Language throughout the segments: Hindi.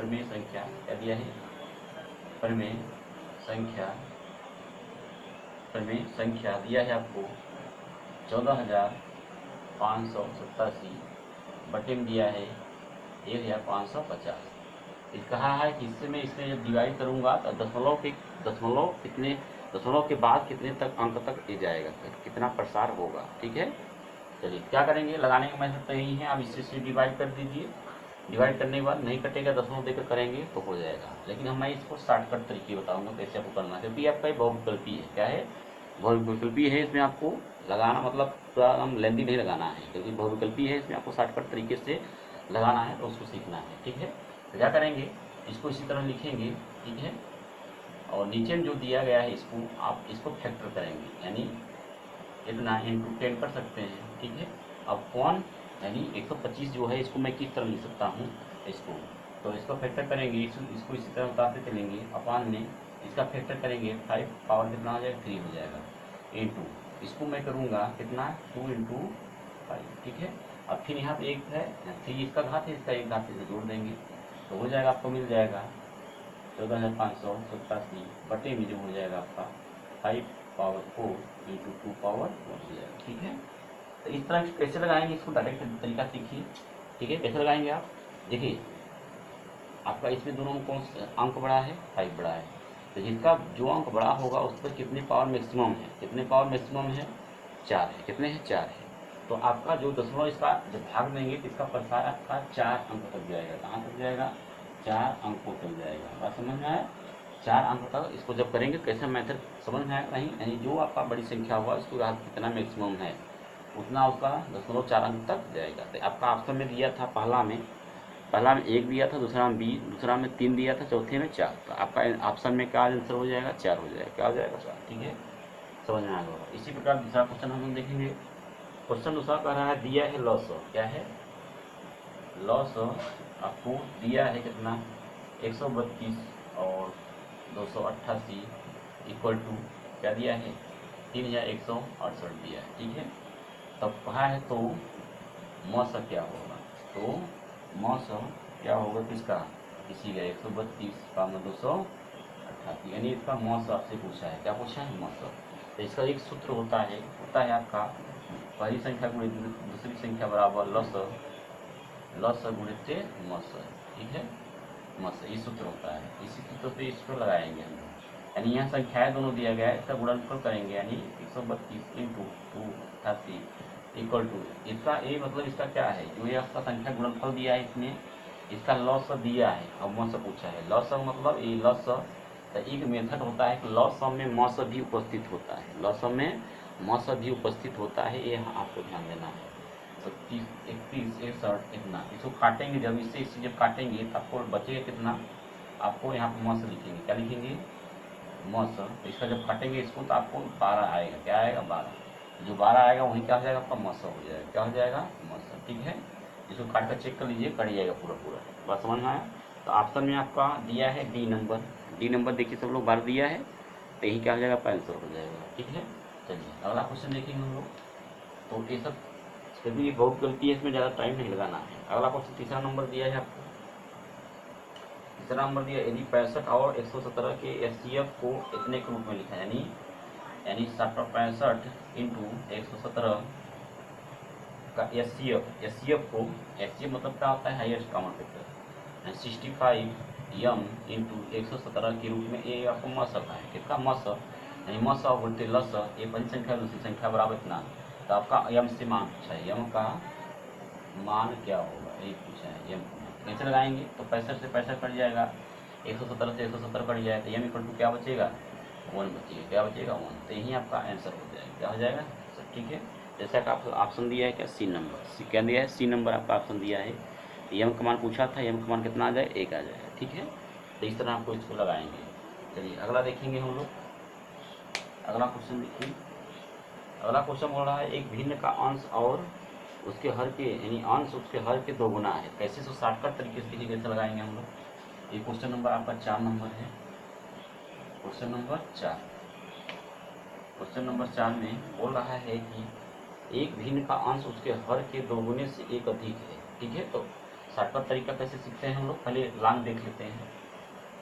प्रमेय संख्या क्या दिया है, प्रमेय संख्या दिया है आपको 14,587 बटे में दिया है 1,550। कहा है कि इससे मैं इसमें जब डिवाइड करूंगा तो दशमलव के बाद कितने तक अंक तक ये जाएगा, कितना प्रसार होगा। ठीक है, चलिए क्या करेंगे, लगाने का मेथड तो यही है, आप इससे डिवाइड कर दीजिए। डिवाइड करने के बाद नहीं कटेगा, दशमलव देकर करेंगे तो हो जाएगा। लेकिन मैं इसको शॉर्टकट तरीके बताऊंगा कैसे आपको करना है, क्योंकि आपका ये बहुविकल्पी है। क्या है, बहुविकल्पी है, इसमें आपको लगाना मतलब थोड़ा हम लेंदी नहीं लगाना है, क्योंकि बहुविकल्पी है, इसमें आपको शॉर्टकट तरीके से लगाना है तो उसको सीखना है। ठीक है, तो क्या करेंगे, इसको इसी तरह लिखेंगे। ठीक है, और नीचे में जो दिया गया है इसको आप इसको फैक्टर करेंगे, यानी इतना इंटू 10 कर सकते हैं। ठीक है, अब कौन यानी 125 जो है इसको मैं किस तरह लिख सकता हूँ इसको, तो इसको फैक्टर करेंगे, इसको इसी तरह उतारते चलेंगे। अपान में इसका फैक्टर करेंगे 5 पावर कितना हो जाएगा 3 हो जाएगा, इंटू इसको मैं करूँगा कितना 2 इंटू 5। ठीक है, अब फिर यहाँ पे एक है 3 इसका घात है, इसका एक घात से जोड़ देंगे तो हो जाएगा, आपको मिल जाएगा 14,587 बटे में जो हो जाएगा आपका 5 पावर 4 इंटू 2 पावर 1 हो जाएगा। ठीक है, तो इस तरह कैसे लगाएंगे इसको डायरेक्ट तरीका सीखिए। ठीक है, कैसे लगाएंगे आप देखिए, आपका इसमें दोनों में कौन सा अंक बड़ा है, 5 बड़ा है, तो जिसका जो अंक बड़ा होगा उस पर कितने पावर मैक्सिमम है, कितने पावर मैक्सिमम है 4 है, कितने हैं 4 है। तो आपका जो दशमलव इसका जब भाग देंगे तो इसका प्रसार आपका 4 अंक तक जाएगा। कहाँ तक जाएगा, 4 अंकों तक जाएगा। बात समझ में आया, 4 अंक तक इसको जब करेंगे कैसे मेथड समझ में आएगा कहीं, यानी जो आपका बड़ी संख्या होगा उसको कितना मैक्सिमम है उतना उसका 0.4 अंक तक जाएगा। तो आपका ऑप्शन में दिया था पहला में 1 दिया था, दूसरा में 20, दूसरा में 3 दिया था, चौथे में 4। तो आपका ऑप्शन में क्या आंसर हो जाएगा 4 हो जाएगा। क्या हो जाएगा 4। ठीक है, समझ में आ गया। इसी प्रकार दूसरा क्वेश्चन हम देखेंगे। क्वेश्चन दूसरा कह रहा है दिया है लॉस, क्या है लॉस आपको दिया है कितना 132 और 288 इक्वल टू क्या दिया है 3168 दिया है। ठीक है, तब कहा है तो मौसम क्या होगा, तो मौसम क्या होगा किसका, इसी का 132 का 288, यानी इसका मौसम आपसे पूछा है। क्या पूछा है मौसम, तो इसका एक सूत्र होता है आपका पहली संख्या गुणित दूसरी संख्या बराबर लस गुणित मस। ठीक है, मस ये सूत्र होता है, इसी सूत्र पे इसको लगाएंगे हम लोग। यानी यहाँ संख्याएं दोनों दिया गया है, इसका गुणनफल करेंगे, यानी 132 इंटू 288 इक्वल टू इसका ए मतलब इसका क्या है, जो ये आपका संख्या गुणनफल दिया है इसमें इसका लॉस दिया है और मस पूछा है। लॉस मतलब ये लॉस, तो एक मेथड होता है कि लॉस में मस भी उपस्थित होता है, लॉस में मस भी उपस्थित होता है, ये आपको ध्यान देना है। 32 31 61 इतना, इसको काटेंगे जब इससे जब काटेंगे तो आपको बचेगा कितना, आपको यहाँ पर मस लिखेंगे, क्या लिखेंगे मस। तो इसका जब काटेंगे इसको तो आपको 12 आएगा, क्या आएगा 12, जो 12 आएगा वही क्या हो जाएगा आपका मस हो जाएगा। क्या हो जाएगा मस। ठीक है, इसको काट कर चेक कर लीजिए, कट जाएगा पूरा। बात समझ में आया। तो ऑप्शन में आपका दिया है डी नंबर देखिए सब लोग 12 दिया है, तो यही क्या हो जाएगा 500 हो जाएगा। ठीक है, चलिए अगला क्वेश्चन देखेंगे हम लोग। तो ये सब कभी बहुत गलती है, इसमें ज़्यादा टाइम नहीं लगाना है। अगला क्वेश्चन तीसरा नंबर दिया है आपको, तीसरा नंबर दिया यदि 65 और 117 के एचसीएफ को इतने के रूप में लिखा है, यानी 65 इंटू 117 का एचसीएफ को, एचसीएफ मतलब क्या होता है highest common factor, 65 M into 117 के रूप में ये आपको मस आता है। किसका मस, यानी मस और बोलते लस, ये पहली संख्या दूसरी संख्या बराबर इतना, तो आपका यम से मान पूछा है, यम का मान क्या होगा ये पूछा है। यम कैसे लगाएंगे, तो 65 से 65 कट जाएगा, 117 से 117 कट जाएगा, तो यम इक्वल टू क्या बचेगा 1 बचेगा, क्या बचेगा 1, तो यही आपका आंसर हो जाएगा। क्या हो जाएगा सर। ठीक है, जैसा कि आपको ऑप्शन दिया है क्या सी नंबर, क्या दिया है सी नंबर आपका ऑप्शन दिया है। यम का मान पूछा था, यम का मान कितना आ जाए 1 आ जाएगा। ठीक है, तो इस तरह आपको इसको लगाएंगे। चलिए अगला देखेंगे हम लोग। अगला क्वेश्चन देखिए, अगला क्वेश्चन बोल रहा है एक भिन्न का अंश और उसके हर के, यानी अंश उसके हर के 2 गुना है। कैसे सो शॉर्टकट तरीके से देखिए कैसे लगाएंगे हम लोग। ये क्वेश्चन नंबर आपका 4 नंबर है, क्वेश्चन नंबर 4। क्वेश्चन नंबर 4 में बोल रहा है कि एक भिन्न का अंश उसके हर के 2 गुने से 1 अधिक है। ठीक है, तो शॉर्टकट तरीका कैसे सीखते हैं हम लोग, पहले लांग देख लेते हैं।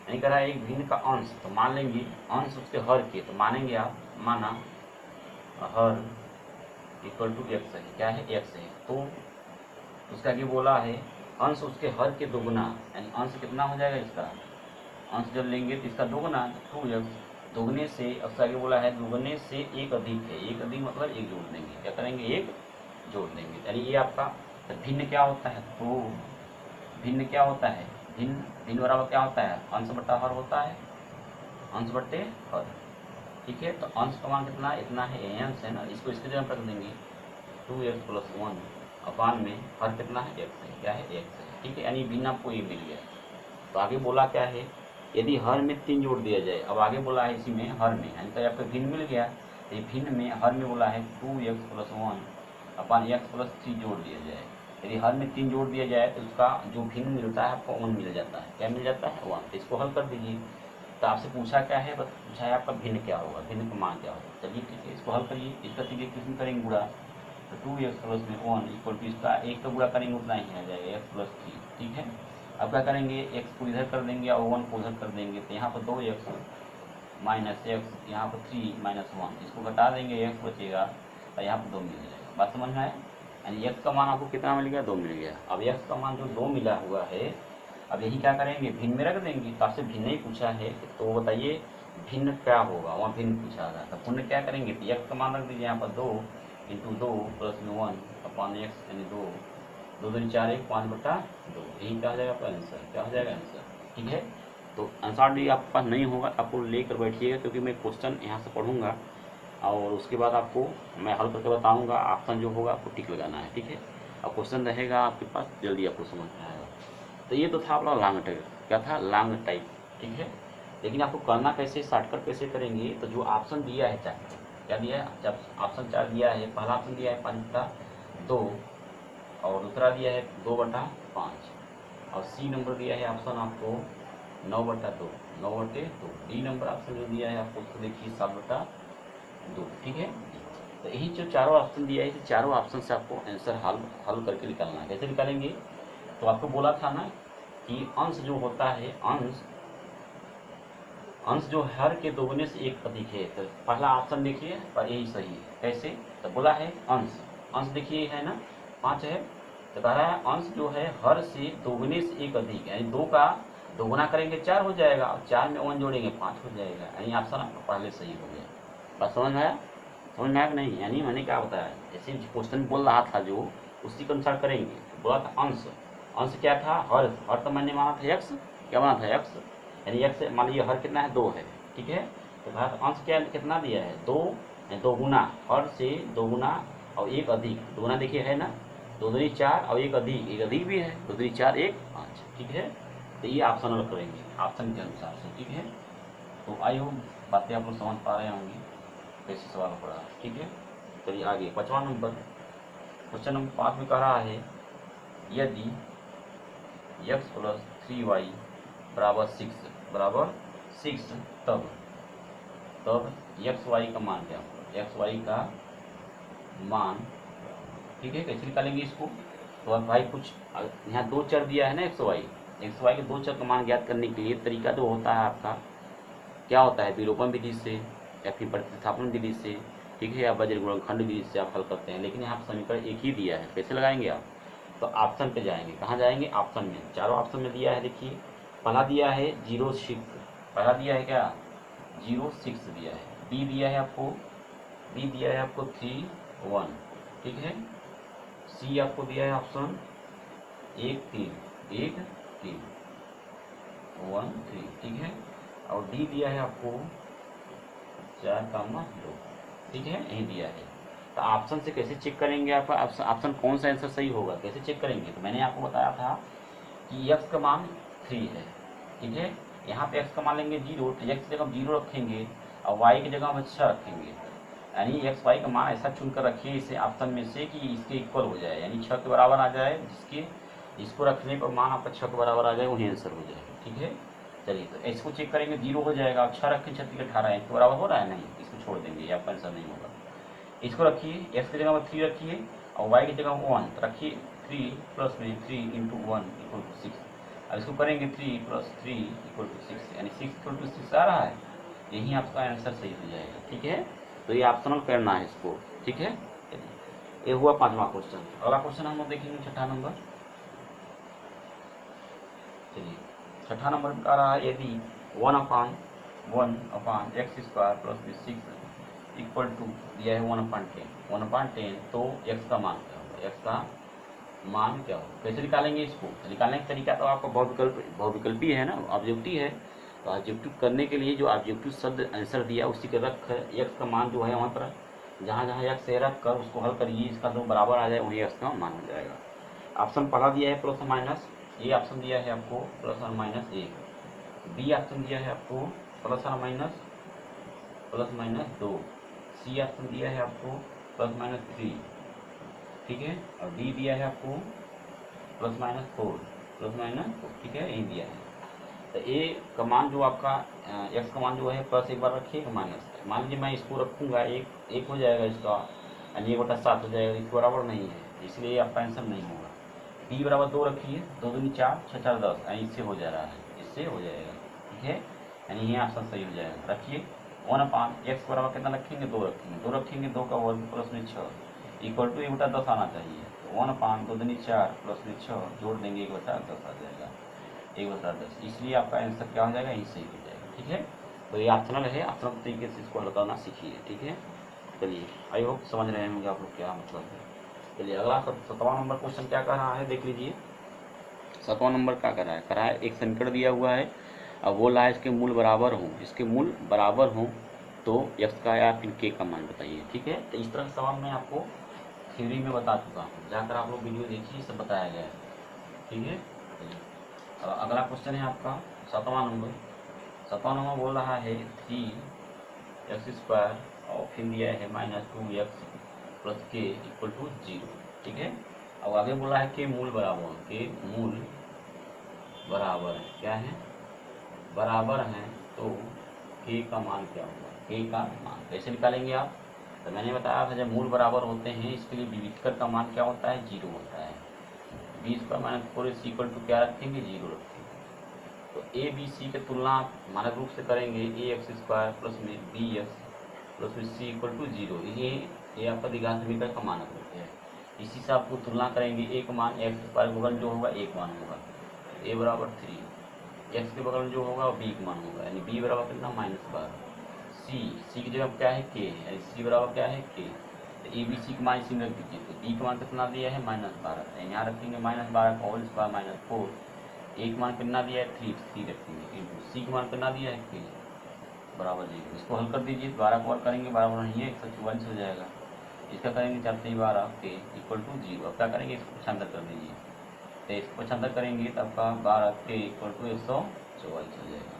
नहीं कह रहा है एक भिन्न का अंश, तो मान लेंगे अंश उसके हर के, तो मानेंगे आप, माना हर इक्वल टू एक्स है, क्या है एक्स है, तो उसका आगे बोला है अंश उसके हर के दोगुना, यानी अंश कितना हो जाएगा इसका, अंश जब लेंगे तो इसका दोगुना 2x, दोगुने से उसका आगे बोला है दोगुने से एक अधिक है, एक अधिक मतलब एक जोड़ देंगे, क्या करेंगे एक जोड़ देंगे, यानी ये आपका तो भिन्न क्या होता है, तो भिन्न क्या होता है, भिन्न भिन्न बराबर क्या होता है, अंश बट्टा हर होता है, अंश बट्टे हर, ठीक है। तो अंश का मान कितना इतना है, अंश है ना, इसको इसके जगह रख देंगे 2x + 1 अपान में हर कितना है x है, क्या है x है, ठीक है, यानी भिन्न आपको ये मिल गया। तो आगे बोला क्या है, यदि हर में 3 जोड़ दिया जाए, अब आगे बोला है इसी में हर में, यानी तो आपको भिन्न मिल गया, तो ये भिन्न में हर में बोला है 2x + 1 अपान x + 3 जोड़ दिया जाए, यदि हर में 3 जोड़ दिया जाए तो उसका जो भिन्न मिलता है आपको 1 मिल जाता है, क्या मिल जाता है 1, तो इसको हल कर दीजिए। तो आपसे पूछा क्या है, बस पूछा है आपका भिन्न क्या होगा, भिन्न का मान क्या होगा, चलिए ठीक है इसको हल करिए, इसका सीधे किसमें करेंगे गुणा, तो 2x + 1 इक्वल टू इसका एक का गुणा करेंगे उतना ही आ जाएगा x + 3, ठीक है। अब क्या करेंगे x को इधर कर देंगे और 1 को उधर कर देंगे, तो यहाँ पर 2x - x, यहाँ पर 3 - 1, इसको घटा देंगे x बचेगा और यहाँ पर 2 मिल जाएगा, बात समझ में आया, यानी x का मान आपको कितना मिल गया, 2 मिल गया। अब x का मान जो 2 मिला हुआ है, अब यही क्या करेंगे भिन्न में रख देंगे, तो आपसे भिन्न ही पूछा है, तो बताइए भिन्न क्या होगा, वहाँ भिन्न पूछा था, तो पुण्य क्या करेंगे, तो x का मान रख दीजिए यहाँ पर 2 × 2 + 1 अपान x, यानी 2 2 2 4 1 5/2, यही क्या हो जाएगा आपका आंसर, क्या हो जाएगा आंसर, ठीक है। तो आंसर भी आपके पास नहीं होगा, आपको लेकर बैठिएगा, क्योंकि मैं क्वेश्चन यहाँ से पढ़ूंगा और उसके बाद आपको मैं हल करके बताऊंगा, ऑप्शन जो होगा आपको टिक लगाना है, ठीक है। और क्वेश्चन रहेगा आपके पास, जल्दी आपको समझ में आएगा। तो ये तो था अपना लॉन्ग टाइप, क्या था लॉन्ग टाइप, ठीक है। लेकिन आपको करना कैसे, शॉर्टकट कैसे करेंगे, तो जो ऑप्शन दिया है चार, क्या दिया है, जब ऑप्शन 4 दिया है, पहला ऑप्शन दिया है 5/2 और दूसरा दिया है 2/5 और सी नंबर दिया है ऑप्शन आपको 9/2, 9/2, डी नंबर ऑप्शन जो दिया है आपको उसको देखिए 7/2, ठीक है। तो यही जो चारों ऑप्शन दिया है, इस चारों ऑप्शन से आपको आंसर हल करके निकालना है। कैसे निकालेंगे, तो आपको बोला था ना कि अंश जो होता है, अंश जो हर के दोगुने से एक अधिक है, तो पहला ऑप्शन देखिए पर यही सही है, कैसे, तो बोला है अंश देखिए है ना 5 है, तो कह रहा है अंश जो है हर से दोगुने से एक अधिक, यानी 2 का दोगुना करेंगे 4 हो जाएगा और 4 में 1 जोड़ेंगे 5 हो जाएगा, यानी ऑप्शन आपका पहले सही हो गया। बात समझ में आया, समझ में आया कि नहीं, यानी मैंने क्या बताया, जैसे क्वेश्चन बोल रहा था जो उसी के अनुसार करेंगे। बोला था अंश क्या था, हर तो मैंने माना था x, क्या माना था x, यानी x मान लीजिए हर कितना है 2 है, ठीक है। तो कहा अंश क्या कितना दिया है 2, 2 गुना हर से 2 गुना और एक अधिक, 2 गुना देखिए है ना, 2 दूनी 4 और एक अधिक भी है, 2 दूनी 4 1 5, ठीक है। तो ये ऑप्शन करेंगे ऑप्शन के अनुसार से, ठीक है। तो आई होप बातें आप लोग समझ पा रहे होंगे कैसे सवाल पड़ा, ठीक है। चलिए आगे 5वां नंबर, क्वेश्चन नंबर 5 में कह रहा है यदि x + 3y = 6 तब xy का मान क्या होगा, xy का मान, ठीक है। कैसे निकालेंगे इसको, तो अब भाई कुछ यहाँ 2 चर दिया है ना xy के 2 चर का मान ज्ञात करने के लिए तरीका जो होता है आपका क्या होता है, विलोपन विधि से या फिर प्रतिस्थापन विधि से, ठीक है, या वज्र गुणनखंड विधि से आप हल करते हैं। लेकिन यहाँ समीकरण एक ही दिया है, कैसे लगाएंगे आप, तो ऑप्शन पे जाएंगे, कहाँ जाएंगे, ऑप्शन में, चारों ऑप्शन में दिया है, देखिए पहला दिया है 0 पहला दिया है क्या 0 6 दिया है, बी दिया है आपको 3 1, ठीक है, सी आपको दिया है ऑप्शन 1 3 1 3 1 3, ठीक है, और डी दिया है आपको 4,2, ठीक है, यही दिया है। तो ऑप्शन से कैसे चेक करेंगे, आपका ऑप्शन कौन सा आंसर सही होगा, कैसे चेक करेंगे, तो मैंने आपको बताया था कि x का मान 3 है, ठीक है, यहाँ पे x का मान लेंगे 0, तो x की जगह 0 रखेंगे और y की जगह हम 6 रखेंगे, यानी x y का मान ऐसा चुनकर रखिए इसे ऑप्शन में से कि इसके इक्वल हो जाए, यानी 6 के बराबर आ जाए, जिसको रखने पर मान आपका 6 के बराबर आ जाए वही आंसर हो जाएगा, ठीक है। चलिए तो इसको चेक करेंगे, 0 हो जाएगा, 6 रखें 36 18 इसके बराबर हो रहा है, नहीं, इसको छोड़ देंगे, आपका आंसर नहीं होगा। इसको रखिए, x की जगह 3 रखिए और y की जगह 1 रखिए, 3 प्लस में 3 इंटू 1 इक्वल टू 6। अब इसको करेंगे 3 प्लस 3 इक्वल टू 6, यानी 6 इक्वल टू 6 आ रहा है। यही आपका आंसर सही हो जाएगा, ठीक है। तो ये ऑप्शनल करना है इसको, ठीक है। ये हुआ 5वां क्वेश्चन। अगला क्वेश्चन हम लोग देखेंगे 6ठा नंबर। चलिए 6ठा नंबर में आ रहा है, यदि 1/1 X square plus B 6 equal to दिया है 1/10 तो एक्स का मान क्या होगा, एक्स का मान क्या होगा, कैसे निकालेंगे इसको। तो निकालने का तरीका तो आपका बहुविकल्पी है ना, ऑब्जेक्टिव है। तो ऑब्जेक्टिव करने के लिए जो ऑब्जेक्टिव शब्द आंसर दिया उसी के रख एक्स का मान जो है वहाँ पर जहाँ जहाँ एक्स है रख कर उसको हल करिए, इसका जो बराबर आ जाए वही एक्स का मान हो जाएगा। ऑप्शन पढ़ा दिया है प्लस और माइनस, ए ऑप्शन दिया है आपको प्लस और माइनस 1, बी ऑप्शन दिया है आपको प्लस और माइनस 2, सी ऑप्शन दिया है आपको प्लस माइनस 3, ठीक है। और डी दिया है आपको प्लस माइनस 4, ठीक है, यही दिया है। तो ए का मान जो आपका एक्स का मान जो है प्लस एक बार रखिए माइनस, मान लीजिए मैं इसको रखूँगा एक हो जाएगा इसका, यानी 1/7 हो जाएगा, इसके बराबर नहीं है, इसलिए आपका आंसर नहीं होगा। बी बराबर 2 रखिए, 2 दूनी 4, 6 4 10, यानी इससे हो जा रहा है, इससे हो जाएगा, ठीक है, यानी ये ऑप्शन सही हो जाएगा। रखिए 1/x बराबर कितना रखेंगे, 2 रखेंगे, 2 का वर्ग प्लस में 6 इक्वल टू 1/10 आना चाहिए। तो 1/2 दूनी 4 प्लस में 6 जोड़ देंगे 1/10 आ जाएगा, 1/10, इसलिए आपका आंसर क्या हो जाएगा, यही सही हो जाएगा, ठीक है। तो ये ऑप्शनल है, ऑप्शनल तरीके से इसको हल करना सीखिए, ठीक है। चलिए आई होप समझ रहे होंगे आप लोग क्या मतलब है। चलिए अगला 7वां नंबर क्वेश्चन क्या कर रहा है, देख लीजिए। 7वां नंबर क्या कर रहा है, एक समीकरण दिया हुआ है, अब बोल रहा है इसके मूल बराबर हों, इसके मूल बराबर हों तो एक्स का या फिर के का मान बताइए, ठीक है। तो इस तरह का सवाल मैं आपको थ्योरी में बता चुका हूँ, जाकर आप लोग वीडियो देखिए, सब बताया गया है, ठीक है। चलिए अगला क्वेश्चन है आपका 7वां नंबर बोल रहा है 3x² और फिर दिया है -2x प्लस के इक्वल टू 0, ठीक है। अब आगे बोला है कि मूल बराबर है, क्या है, बराबर है, तो के का मान क्या होगा, के का मान कैसे निकालेंगे आप। तो मैंने बताया था जब मूल बराबर होते हैं इसके लिए विविधकर का मान क्या होता है, 0 होता है। 20 - 4 इक्वल टू क्या रखेंगे, 0 रखेंगे। तो ए बी सी की तुलना मानक रूप से करेंगे, ax² प्लस में bx प्लस में c इक्वल टू 0, ये आपका द्विघात समीकरण का मानक रूप है। इसी से आपको तुलना करेंगे, एक मान x² के बगल जो होगा एक मान होगा, a बराबर 3, x के बगल जो होगा वो b का मान होगा, यानी b बराबर कितना -12, c की जगह क्या है k, यानी c बराबर क्या है k। तो ए बी सी का मान इसी में रख दीजिए, तो b का मान कितना दिया है -12, यहाँ रखेंगे -12 का होल स्क्वायर -4, एक मान कितना दिया है 3 रखेंगे, इंटू सी का मान कितना दिया है k बराबर 0। इसको हल कर दीजिए, 12 को हल करेंगे, बराबर नहीं है 144 हो जाएगा। इसका करेंगे 4 से 12 के इक्वल टू 0। अब क्या करेंगे, इसको पक्षांतर कर दीजिए, तो इसको पक्षांतर करेंगे तो आपका 12 के इक्वल टू 144 हो जाएगा।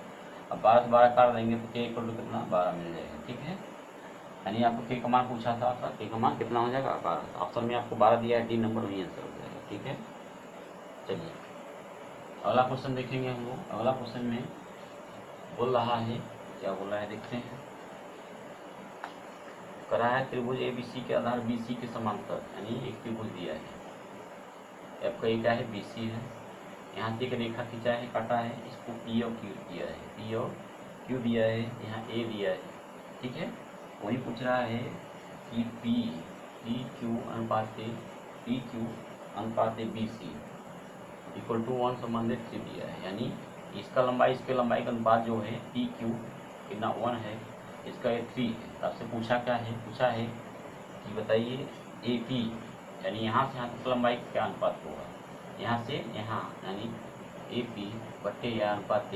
अब 12 से 12 काट देंगे तो के इक्वल टू कितना 12 मिल जाएगा, ठीक है। यानी आपको के का मान पूछा था, आपका के का मान कितना हो जाएगा 12, ऑप्शन में आपको 12 दिया है, डी नंबर वही आंसर हो जाएगा, ठीक है। चलिए अगला क्वेश्चन देखेंगे हम लोग। अगला क्वेश्चन में बोल रहा है, क्या बोल रहा है देखते हैं। करा है त्रिभुज ABC के आधार BC के समांतर, यानी एक त्रिभुज दिया है, आपका ये क्या है BC है, यहाँ से एक रेखा खींचा है, काटा है, इसको P और Q दिया है, P और Q दिया है, यहाँ A दिया है, ठीक है। वही पूछ रहा है कि PQ अनुपात BC इक्वल टू 1 संबंधित से दिया है, यानी इसका लंबाई इसके लंबाई का अनुपात जो है PQ कितना 1 है, इसका ये 3 है। तो आपसे पूछा है कि बताइए AP, यानी यहाँ से यहाँ तक लंबाई का क्या अनुपात होगा, यहाँ से यहाँ, यानी AP बट्टे या अनुपात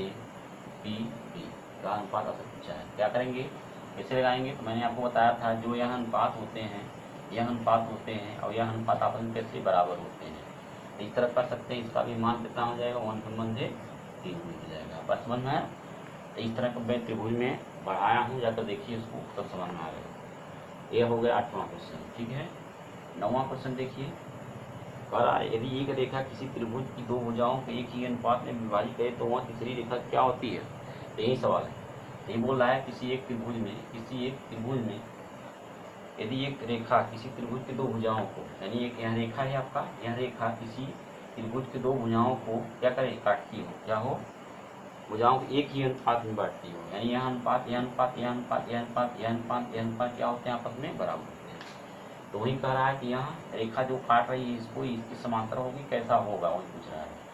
PB का अनुपात आपसे पूछा है। क्या करेंगे, कैसे लगाएंगे, तो मैंने आपको बताया था जो यह अनुपात होते हैं और यह अनुपात आपस में कैसे बराबर होते हैं, इस तरह कर सकते हैं। इसका भी मान कितना हो जाएगा, 1 संबंधित 3 हो जाएगा, बस समझ में आया। तो इस तरह का मैं त्रिभुज में बढ़ाया हूँ, जाकर देखिए उसको तब समझ में आ गया। ये हो गया 8वां क्वेश्चन, ठीक है। 9वां क्वेश्चन देखिए, कह रहा है यदि एक रेखा किसी त्रिभुज की दो भुजाओं को एक ही अनुपात में विभाजित करे तो वह तीसरी रेखा क्या होती है। तो यही सवाल है, यही बोल रहा है किसी एक त्रिभुज में यदि एक रेखा किसी त्रिभुज के दो भुजाओं को, यानी एक यहाँ रेखा है आपका, यह रेखा किसी त्रिभुज के दो भुजाओं को क्या करे, काटती हो, क्या हो, भुजाओं को एक ही अनुपात में बांटती हो, यानी यह अनुपात, यह अनुपात, यह अनुपात, यह अनुपात, यह अनुपात, यह अनुपात क्या होते हैं, आपस में बराबर होते हैं। तो वही कह रहा है कि यहाँ रेखा जो काट रही है इसको, इसकी समांतर होगी, कैसा होगा वही पूछ रहा है।